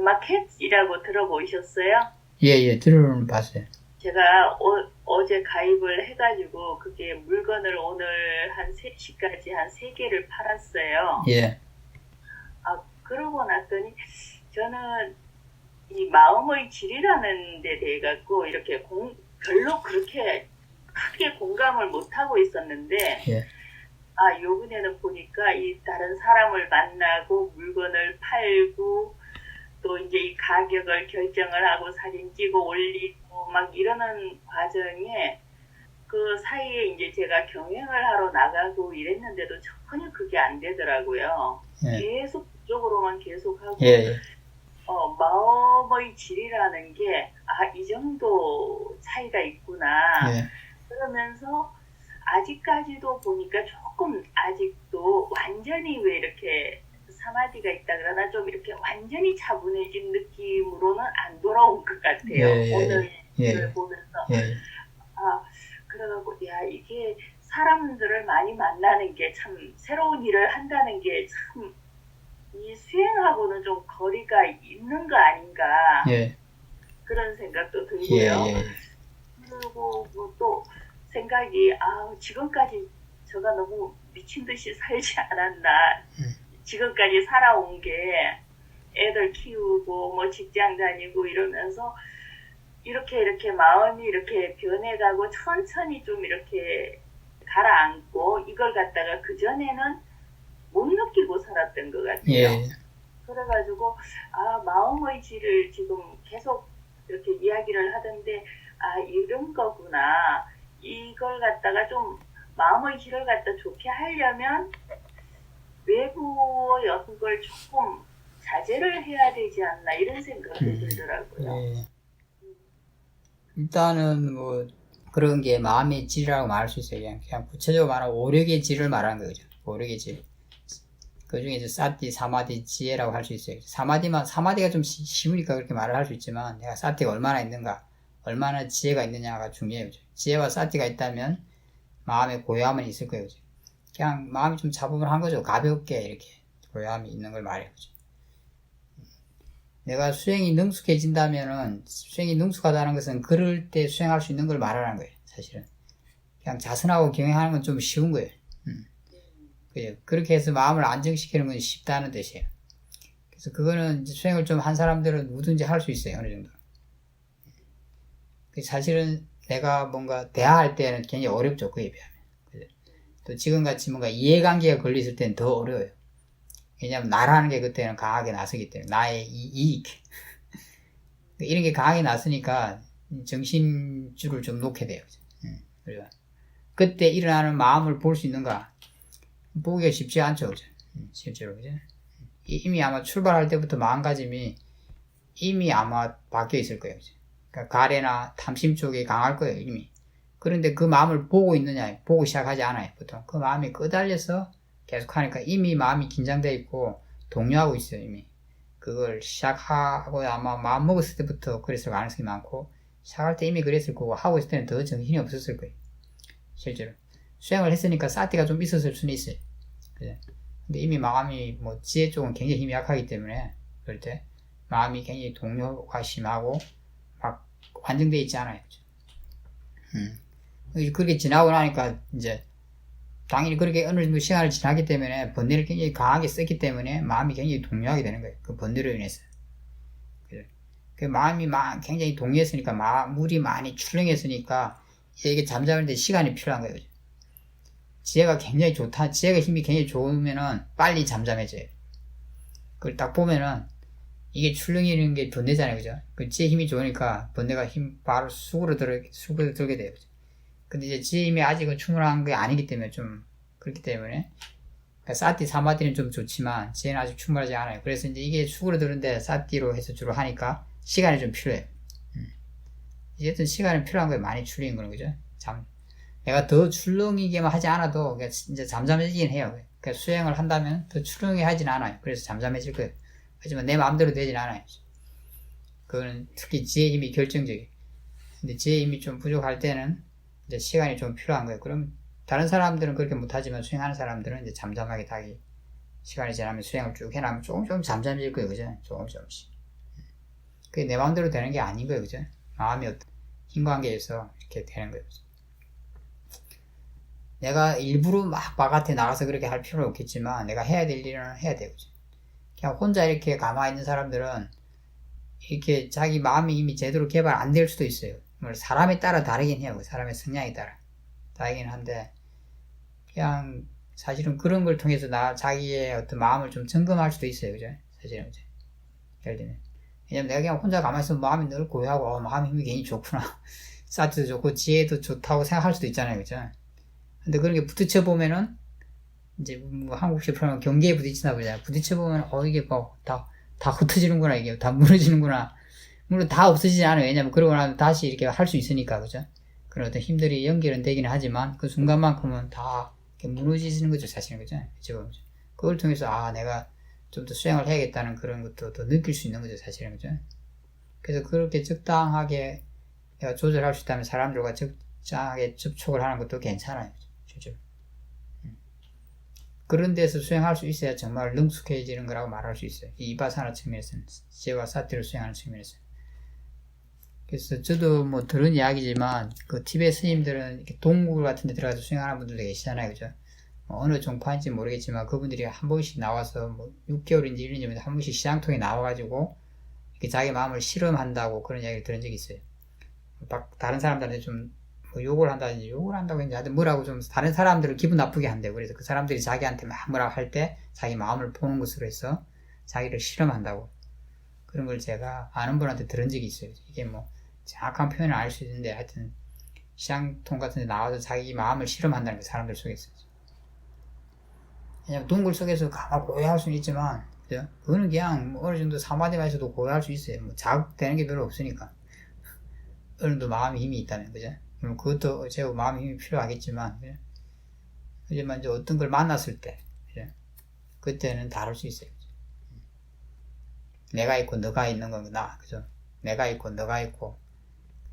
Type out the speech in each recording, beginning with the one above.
마켓이라고 들어보셨어요? 예, 들어는 봤어요. 제가 어제 가입을 해가지고 그게 물건을 오늘 한 3시까지 한 3개를 팔았어요. 예, 그러고 났더니 저는 이 마음의 질이라는 데 대해 갖고 이렇게 별로 그렇게 크게 공감을 못하고 있었는데, 예, 요번에는 보니까 이 다른 사람을 만나고 물건을 팔고 또 이제 이 가격을 결정을 하고 사진 찍어 올리고 막 이러는 과정에 그 사이에 이제 제가 경영을 하러 나가고 이랬는데도 전혀 그게 안 되더라고요. 예. 계속 그쪽으로만 계속 하고, 예, 마음의 질이라는 게, 이 정도 차이가 있구나. 예, 그러면서 아직까지도 보니까 조금 아직도 완전히 왜 이렇게 사마디가 있다 그러나 좀 이렇게 완전히 차분해진 느낌으로는 안 돌아온 것 같아요. 예, 오늘 예, 일을 보면서. 예, 그래갖고, 이게 사람들을 많이 만나는 게 참, 새로운 일을 한다는 게 참, 이 수행하고는 좀 거리가 있는 거 아닌가. 예, 그런 생각도 예, 들고요. 예, 그리고 또 생각이, 지금까지 제가 너무 미친 듯이 살지 않았나. 지금까지 살아온 게 애들 키우고 뭐 직장 다니고 이러면서 이렇게 마음이 이렇게 변해가고 천천히 좀 이렇게 가라앉고 이걸 갖다가 그전에는 못 느끼고 살았던 것 같아요. 예, 그래가지고 마음의 질을 지금 계속 이렇게 이야기를 하던데 이런 거구나. 이걸 갖다가 좀 마음의 질을 갖다 좋게 하려면 외부의 어떤 걸 조금 자제를 해야 되지 않나 이런 생각이 들더라고요. 예. 일단은 뭐 그런 게 마음의 질이라고 말할 수 있어요. 그냥 구체적으로 말하면 오력의 질을 말하는 거죠. 오력의 질. 그 중에 이제 사티, 사마디, 지혜라고 할 수 있어요. 사마디가 좀 쉬우니까 그렇게 말을 할 수 있지만, 내가 사티가 얼마나 있는가, 얼마나 지혜가 있느냐가 중요해요. 지혜와 사티가 있다면 마음의 고요함은 있을 거예요. 그냥 마음이 좀 차분한 거죠. 가볍게 이렇게 고요함이 있는 걸 말해요. 내가 수행이 능숙해진다면은, 수행이 능숙하다는 것은 그럴 때 수행할 수 있는 걸 말하는 거예요. 사실은 그냥 자선하고 경영하는 건 좀 쉬운 거예요. 그죠? 그렇게 해서 마음을 안정시키는 건 쉽다는 뜻이에요. 그래서 그거는 이제 수행을 좀 한 사람들은 누구든지 할 수 있어요. 어느 정도. 사실은 내가 뭔가 대화할 때는 굉장히 어렵죠. 그에 비하면. 그죠? 또 지금같이 뭔가 이해관계가 걸렸을 때는 더 어려워요. 왜냐하면 나라는 게 그때는 강하게 나서기 때문에 나의 이익 이런 게 강하게 나서니까 정신줄을 좀 놓게 돼요. 그죠? 그때 일어나는 마음을 볼 수 있는가? 보기가 쉽지 않죠. 그죠? 실제로. 그죠? 이미 아마 출발할 때부터 마음가짐이 이미 아마 바뀌어 있을 거예요. 그죠? 그러니까 가래나 탐심 쪽이 강할 거예요. 이미. 그런데 그 마음을 보고 있느냐? 보고 시작하지 않아요. 보통 그 마음이 끄달려서 계속 하니까 이미 마음이 긴장되어 있고 동요하고 있어요. 이미 그걸 시작하고 아마 마음 먹었을 때부터 그랬을 가능성이 많고, 시작할 때 이미 그랬을 거고 하고 있을 때는 더 정신이 없었을 거예요. 실제로 수행을 했으니까 사티가 좀 있었을 수는 있어요. 그죠? 근데 이미 마음이 뭐 지혜 쪽은 굉장히 힘이 약하기 때문에 그럴 때 마음이 굉장히 동요가 심하고 막 완전되어 있지 않아요. 그렇게 지나고 나니까 이제 당연히 그렇게 어느 정도 시간을 지나기 때문에 번뇌를 굉장히 강하게 썼기 때문에 마음이 굉장히 동요하게 되는 거예요. 그 번뇌로 인해서. 그 마음이 굉장히 동요했으니까 물이 많이 출렁했으니까 이게 잠자는데 시간이 필요한 거예요. 지혜가 굉장히 좋다. 지혜가 힘이 굉장히 좋으면은 빨리 잠잠해져요. 그걸 딱 보면은 이게 출렁이는 게 번뇌잖아요. 그죠? 그 지혜 힘이 좋으니까 번뇌가 힘 바로 수그러 들게 돼요. 그죠? 근데 이제 지혜 힘이 아직은 충분한 게 아니기 때문에 좀 그렇기 때문에 그러니까 사티, 사마디는 좀 좋지만 지혜는 아직 충분하지 않아요. 그래서 이제 이게 수그러 드는데 사티로 해서 주로 하니까 시간이 좀 필요해요. 어쨌든 시간이 필요한 거에 많이 출렁인 거는 거죠. 내가 더 출렁이게만 하지 않아도 이제 잠잠해지긴 해요. 그러니까 수행을 한다면 더 출렁이 하진 않아요. 그래서 잠잠해질 거예요. 하지만 내 마음대로 되진 않아요. 그거는 특히 지혜 힘이 결정적이에요. 근데 지혜 힘이 좀 부족할 때는 이제 시간이 좀 필요한 거예요. 그럼 다른 사람들은 그렇게 못하지만 수행하는 사람들은 이제 잠잠하게 시간이 지나면 수행을 쭉 해나가면 조금 잠잠해질 거예요. 그죠? 조금씩. 그게 내 마음대로 되는 게 아닌 거예요. 그죠? 마음이 어떤 인과관계에서 이렇게 되는 거예요. 그죠? 내가 일부러 막 바깥에 나가서 그렇게 할 필요는 없겠지만 내가 해야 될 일은 해야 되고, 그냥 혼자 이렇게 가만히 있는 사람들은 이렇게 자기 마음이 이미 제대로 개발 안 될 수도 있어요. 사람에 따라 다르긴 해요. 사람의 성향에 따라 다르긴 한데, 그냥 사실은 그런 걸 통해서 자기의 어떤 마음을 좀 점검할 수도 있어요. 그죠? 사실은 이제 예를 들면, 왜냐면 내가 그냥 혼자 가만히 있으면 마음이 늘 고요하고 마음의 힘이 괜히 좋구나, 사트도 좋고 지혜도 좋다고 생각할 수도 있잖아요. 그죠? 근데 그런 게 부딪혀 보면은 이제 뭐 한국식 표현하면 경계에 부딪히나 보잖아요. 부딪혀 보면 이게 뭐 다 흩어지는구나, 이게 다 무너지는구나. 물론 다 없어지지 않아요. 왜냐면 그러고 나면 다시 이렇게 할 수 있으니까. 그죠? 그런 어떤 힘들이 연결은 되기는 하지만 그 순간만큼은 다 이렇게 무너지는 거죠, 사실은. 그죠? 지금 그걸 통해서 내가 좀 더 수행을 해야겠다는 그런 것도 더 느낄 수 있는 거죠, 사실은. 그죠? 그래서 그렇게 적당하게 내가 조절할 수 있다면 사람들과 적당하게 접촉을 하는 것도 괜찮아요. 실제로. 그런 데서 수행할 수 있어야 정말 능숙해지는 거라고 말할 수 있어요. 이 이바사나 측면에서는, 지혜와 사티를 수행하는 측면에서. 그래서 저도 뭐 들은 이야기지만 그 티베트 스님들은 이렇게 동굴 같은 데 들어가서 수행하는 분들도 계시잖아요. 그죠? 어느 종파인지 모르겠지만 그분들이 한 번씩 나와서 뭐 6개월인지 1년 전에 한 번씩 시장통에 나와가지고 이렇게 자기 마음을 실험한다고 그런 이야기를 들은 적이 있어요. 다른 사람들한테 좀 뭐 욕을 한다든지, 욕을 한다고 했는지 하여튼 뭐라고 좀 다른 사람들을 기분 나쁘게 한대요. 그래서 그 사람들이 자기한테 막 뭐라고 할 때 자기 마음을 보는 것으로 해서 자기를 실험한다고, 그런 걸 제가 아는 분한테 들은 적이 있어요. 이게 뭐 정확한 표현을 알 수 있는데 하여튼 시장통 같은 데 나와서 자기 마음을 실험한다는 게 사람들 속에서. 왜냐면 동굴 속에서 가만 고요할 수는 있지만, 그죠? 그거는 그냥 뭐 어느 정도 사마디만에서도 고요할 수 있어요. 뭐 자극되는 게 별로 없으니까. 어느 정도 마음의 힘이 있다면, 그죠? 그것도 제가 마음의 힘이 필요하겠지만, 그죠? 하지만 이제 어떤 걸 만났을 때, 그죠? 그때는 다를 수 있어요. 그죠? 내가 있고 너가 있는 건 그죠? 내가 있고 너가 있고,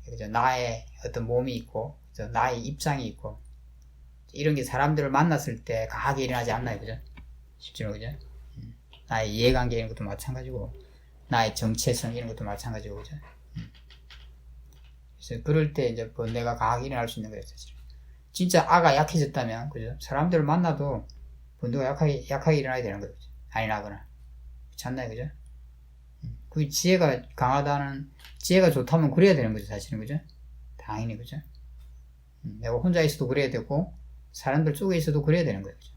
그죠? 나의 어떤 몸이 있고, 그죠? 나의 입장이 있고, 이런 게 사람들을 만났을 때 강하게 일어나지 않나요? 그죠? 실제로. 그죠? 나의 이해관계 이런 것도 마찬가지고, 나의 정체성 이런 것도 마찬가지고. 그죠? 그래서 그럴 때 이제 번뇌가 강하게 일어날 수 있는 거예요, 사실. 진짜 아가 약해졌다면, 그죠? 사람들을 만나도 번뇌가 약하게 일어나야 되는 거죠. 아니 나거나. 그렇지 않나요? 그죠? 그 지혜가 지혜가 좋다면 그래야 되는 거죠, 사실은. 그죠? 당연히. 그죠? 내가 혼자 있어도 그래야 되고, 사람들 속에 있어도 그래야 되는 거예요. 그죠?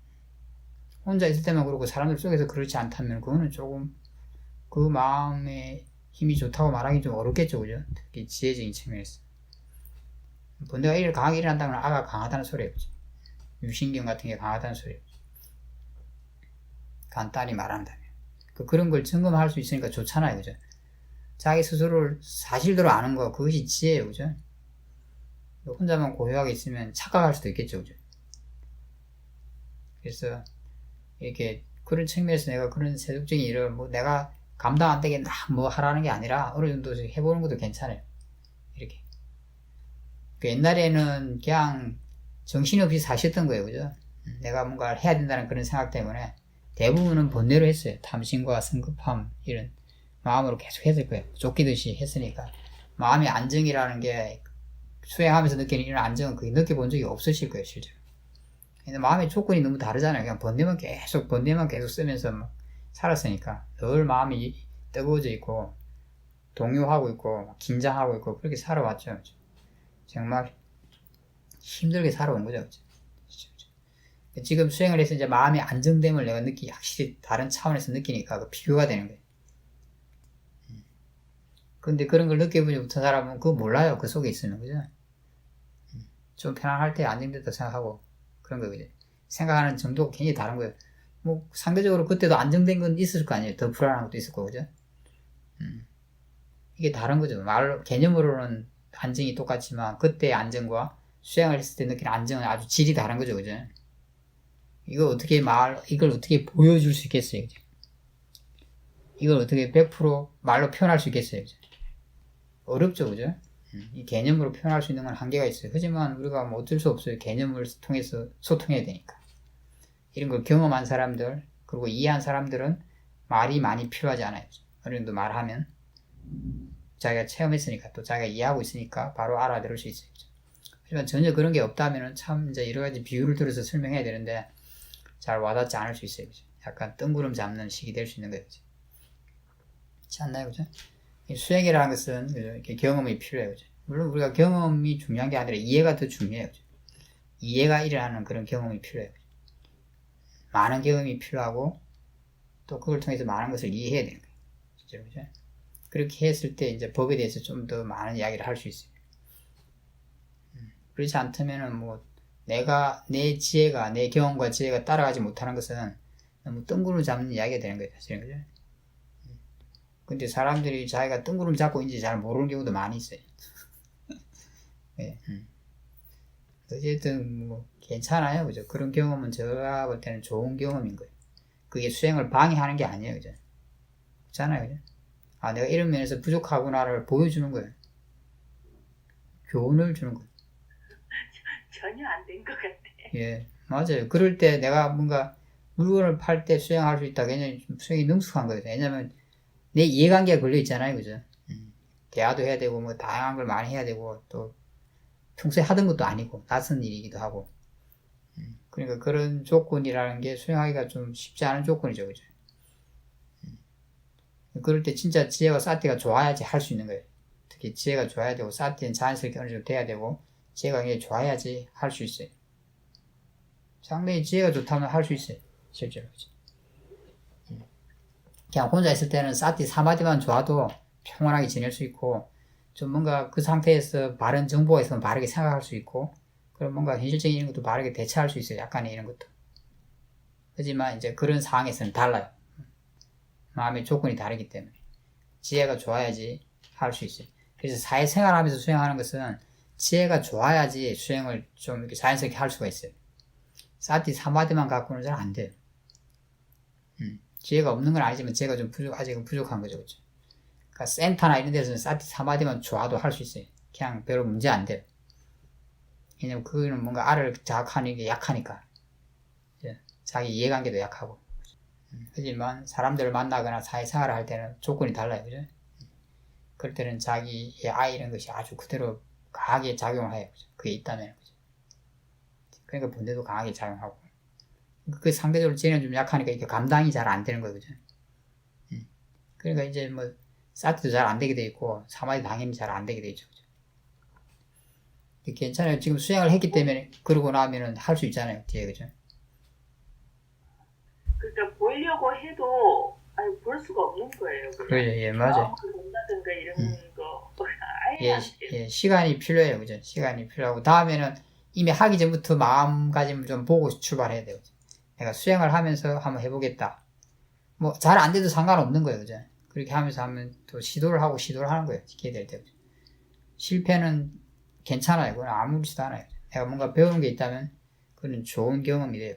혼자 있을 때만 그러고 사람들 속에서 그렇지 않다면 그거는 조금 그 마음의 힘이 좋다고 말하기 좀 어렵겠죠. 그죠? 특히 지혜적인 측면에서. 번뇌가 이를 강하게 일어난다면 아가 강하다는 소리예요. 그죠? 유신경 같은 게 강하다는 소리예요. 간단히 말한다면. 그런 걸 점검할 수 있으니까 좋잖아요. 그죠? 자기 스스로를 사실대로 아는 거, 그것이 지혜예요. 그죠? 혼자만 고요하게 있으면 착각할 수도 있겠죠. 그죠? 그래서 이렇게 그런 측면에서 내가 그런 세속적인 일을 뭐 내가 감당 안 되게 뭐 하라는 게 아니라 어느 정도 해보는 것도 괜찮아요. 이렇게. 옛날에는 그냥 정신없이 사셨던 거예요. 그죠? 내가 뭔가를 해야 된다는 그런 생각 때문에 대부분은 번뇌로 했어요. 탐심과 성급함 이런 마음으로 계속 했을 거예요. 쫓기듯이 했으니까 마음의 안정이라는 게 수행하면서 느끼는 이런 안정은 그게 느껴본 적이 없으실 거예요, 실제로. 근데 마음의 조건이 너무 다르잖아요. 그냥 번뇌만 계속 쓰면서 막 살았으니까 늘 마음이 뜨거워져 있고 동요하고 있고 긴장하고 있고 그렇게 살아왔죠. 정말 힘들게 살아온 거죠. 지금 수행을 해서 이제 마음의 안정됨을 내가 확실히 다른 차원에서 느끼니까 그 비교가 되는 거예요. 근데 그런 걸 느껴보지 못한 사람은 그거 몰라요. 그 속에 있으면. 그죠? 좀 편안할 때 안정됐다 생각하고 그런 거예요. 그죠? 생각하는 정도가 굉장히 다른 거예요. 뭐 상대적으로 그때도 안정된 건 있을 거 아니에요. 더 불안한 것도 있을 거고. 그죠? 이게 다른 거죠. 개념으로는 안정이 똑같지만 그때의 안정과 수행을 했을 때 느끼는 안정은 아주 질이 다른 거죠. 그죠? 이걸 어떻게 보여줄 수 있겠어요. 그죠? 이걸 어떻게 100% 말로 표현할 수 있겠어요. 그죠? 어렵죠. 그죠? 이 개념으로 표현할 수 있는 건 한계가 있어요. 하지만 우리가 뭐 어쩔 수 없어요. 개념을 통해서 소통해야 되니까. 이런 걸 경험한 사람들, 그리고 이해한 사람들은 말이 많이 필요하지 않아요. 어느 정도 말하면 자기가 체험했으니까 또 자기가 이해하고 있으니까 바로 알아들을 수 있어요. 하지만 전혀 그런 게 없다면은 참 이제 여러 가지 비유를 들어서 설명해야 되는데 잘 와닿지 않을 수 있어요. 그죠? 약간 뜬구름 잡는 식이 될 수 있는 거예요. 그죠? 그렇지 않나요? 그죠? 이 수행이라는 것은 그죠? 이렇게 경험이 필요해요. 그죠? 물론 우리가 경험이 중요한 게 아니라 이해가 더 중요해요. 그죠? 이해가 일어나는 그런 경험이 필요해요. 많은 경험이 필요하고 또 그걸 통해서 많은 것을 이해해야 되는 거예요. 진짜로, 그죠? 그렇게 했을 때 이제 법에 대해서 좀 더 많은 이야기를 할 수 있어요. 그렇지 않다면은 뭐 내가 내 지혜가 내 경험과 지혜가 따라가지 못하는 것은 너무 뜬구름 잡는 이야기가 되는 거예요. 사실은, 그죠? 근데 사람들이 자기가 뜬구름 잡고 있는지 잘 모르는 경우도 많이 있어요. 네, 어쨌든 뭐 괜찮아요. 그죠? 그런 경험은 제가 볼 때는 좋은 경험인 거예요. 그게 수행을 방해하는 게 아니에요. 그죠? 그렇잖아요. 그죠? 아, 내가 이런 면에서 부족하구나를 보여주는 거예요. 교훈을 주는 거예요. 전혀 안 된 것 같아. 예, 맞아요. 그럴 때 내가 뭔가 물건을 팔 때 수행할 수 있다. 왜냐면 수행이 능숙한 거예요. 왜냐면 내 이해관계가 걸려 있잖아요. 그죠? 대화도 해야 되고, 뭐, 다양한 걸 많이 해야 되고, 또, 평소에 하던 것도 아니고, 낯선 일이기도 하고. 그러니까 그런 조건이라는 게 수행하기가 좀 쉽지 않은 조건이죠. 그죠? 그럴 때 진짜 지혜와 사티가 좋아야지 할 수 있는 거예요. 특히 지혜가 좋아야 되고, 사티는 자연스럽게 어느 정도 돼야 되고, 지혜가 굉장히 좋아야지 할 수 있어요. 상당히 지혜가 좋다면 할 수 있어요. 실제로. 그죠? 그냥 혼자 있을 때는 사티 4마디만 좋아도 평온하게 지낼 수 있고, 좀 뭔가 그 상태에서 바른 정보가 있으면 바르게 생각할 수 있고, 그럼 뭔가 현실적인 이런 것도 바르게 대처할 수 있어요. 약간의 이런 것도. 하지만 이제 그런 상황에서는 달라요. 마음의 조건이 다르기 때문에. 지혜가 좋아야지 할 수 있어요. 그래서 사회생활 하면서 수행하는 것은 지혜가 좋아야지 수행을 좀 이렇게 자연스럽게 할 수가 있어요. 사티 3마디만 갖고는 잘 안 돼요. 지혜가 없는 건 아니지만 지혜가 좀 아직은 부족한 거죠. 그렇죠? 그러니까 센터나 이런 데서는 사티 3마디만 좋아도 할 수 있어요. 그냥 별로 문제 안 돼요. 왜냐면 그거는 뭔가 알을 자극하는 게 약하니까. 자기 이해관계도 약하고. 하지만 사람들을 만나거나 사회생활을 할 때는 조건이 달라요. 그죠? 그럴 때는 자기의 아이 이런 것이 아주 그대로 강하게 작용을 해요. 그죠? 그게 있다면. 그죠? 그러니까 본대도 강하게 작용하고. 그 상대적으로 쟤는 좀 약하니까 이게 감당이 잘 안 되는 거예요. 그죠? 그러니까 이제 뭐, 사트도 잘 안 되게 돼 있고, 사마디 당연히 잘 안 되게 돼 있죠. 그죠? 괜찮아요. 지금 수행을 했기 때문에, 그러고 나면은 할 수 있잖아요. 뒤에, 그죠? 그러니까 보려고 해도 아니 볼 수가 없는 거예요. 그래, 예, 맞아요. 본다든가 이런 거 아예 예, 안 돼요. 예, 시간이 필요해요. 그죠? 시간이 필요하고, 다음에는 이미 하기 전부터 마음가짐을 좀 보고 출발해야 돼요. 내가 수행을 하면서 한번 해보겠다. 뭐, 잘 안 돼도 상관없는 거예요. 그죠? 그렇게 하면서 하면 또 시도를 하고 시도를 하는 거예요. 지켜야 될 때. 실패는 괜찮아요. 그건 아무렇지도 않아요. 내가 뭔가 배우는 게 있다면, 그건 좋은 경험이 돼요.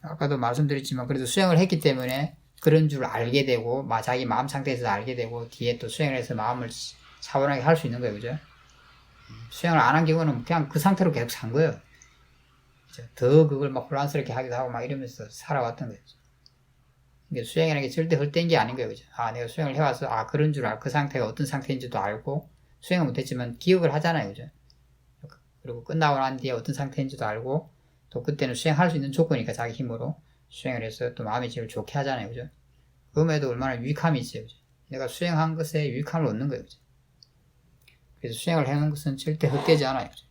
아까도 말씀드렸지만, 그래도 수행을 했기 때문에 그런 줄 알게 되고, 자기 마음 상태에서 알게 되고, 뒤에 또 수행을 해서 마음을 차분하게 할 수 있는 거예요. 그죠? 수행을 안 한 경우는 그냥 그 상태로 계속 산 거예요. 더 그걸 막 혼란스럽게 하기도 하고 막 이러면서 살아왔던 거예요. 그러니까 수행이라는 게 절대 헛된 게 아닌 거예요. 그죠? 아, 내가 수행을 해와서, 그런 줄 그 상태가 어떤 상태인지도 알고, 수행은 못했지만 기억을 하잖아요. 그죠? 그리고 끝나고 난 뒤에 어떤 상태인지도 알고, 또 그때는 수행할 수 있는 조건이니까 자기 힘으로 수행을 해서 또 마음이 제일 좋게 하잖아요. 그죠? 그럼에도 얼마나 유익함이 있어요. 그죠? 내가 수행한 것에 유익함을 얻는 거예요. 그죠? 그래서 수행을 해놓은 것은 절대 헛되지 않아요. 그죠?